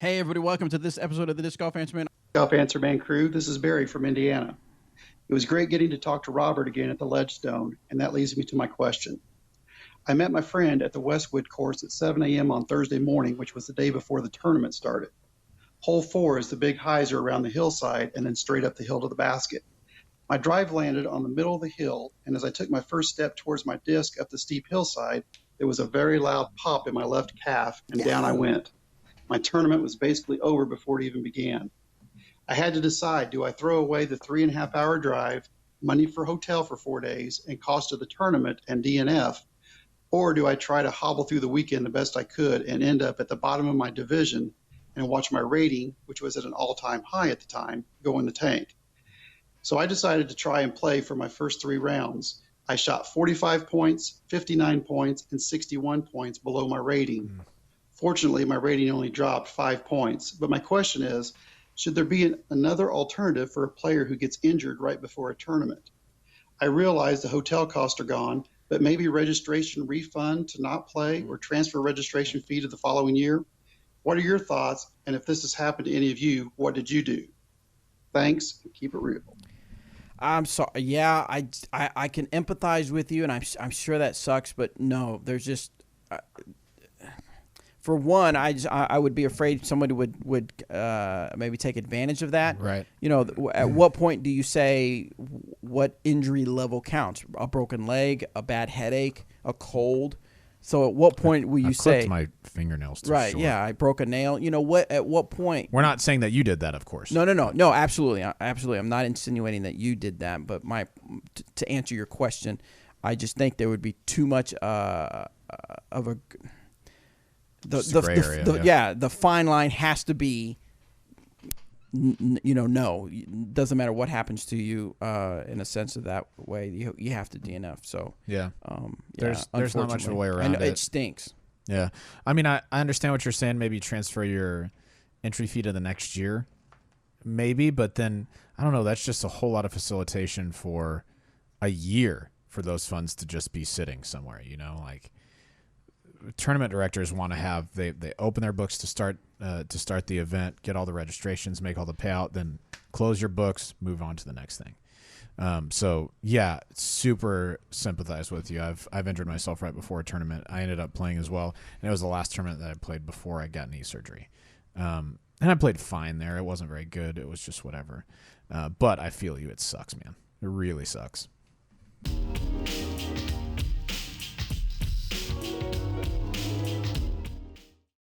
Hey, everybody, welcome to this episode of the Disc Golf Answer Man. Golf Answer Man crew. This is Barry from Indiana. It was great getting to talk to Robert again at the Ledgestone, and that leads me to my question. I met my friend at the Westwood course at 7 a.m. on Thursday morning, which was the day before the tournament started. Hole 4 is the big hyzer around the hillside and then straight up the hill to the basket. My drive landed on the middle of the hill, and as I took my first step towards my disc up the steep hillside, there was a very loud pop in my left calf, and down I went. My tournament was basically over before it even began. I had to decide, do I throw away the 3.5 hour drive, money for hotel for 4 days, and cost of the tournament and DNF, or do I try to hobble through the weekend the best I could and end up at the bottom of my division and watch my rating, which was at an all-time high at the time, go in the tank? So I decided to try and play for my first 3 rounds. I shot 45 points, 59 points, and 61 points below my rating. Fortunately, my rating only dropped 5 points. But my question is, should there be another alternative for a player who gets injured right before a tournament? I realize the hotel costs are gone, but maybe registration refund to not play or transfer registration fee to the following year? What are your thoughts? And if this has happened to any of you, what did you do? Thanks. Keep it real. I'm sorry. Yeah, I can empathize with you, and I'm sure that sucks, but no, there's just for one, I would be afraid somebody would maybe take advantage of that. Right. You know, at what point do you say what injury level counts? A broken leg, a bad headache, a cold. So at what point will you say my fingernails too right? short. Yeah, I broke a nail. You know what? At what point? We're not saying that you did that, of course. No. Absolutely. I'm not insinuating that you did that, but to answer your question, I just think there would be too much of a gray area, the fine line has to be. No, doesn't matter what happens to you. In a sense of that way, you have to DNF. So yeah, there's not much of a way around I know, it. it stinks. Yeah, I mean, I understand what you're saying. Maybe transfer your entry fee to the next year, maybe, but then I don't know. That's just a whole lot of facilitation for a year for those funds to just be sitting somewhere. You know, like tournament directors want to have they open their books to start the event, get all the registrations, make all the payout, then close your books, move on to the next thing. So yeah, super sympathize with you. I've injured myself right before a tournament. I ended up playing as well, and it was the last tournament that I played before I got knee surgery. And I played fine there. It wasn't very good. It was just whatever. But I feel you. It sucks, man. It really sucks.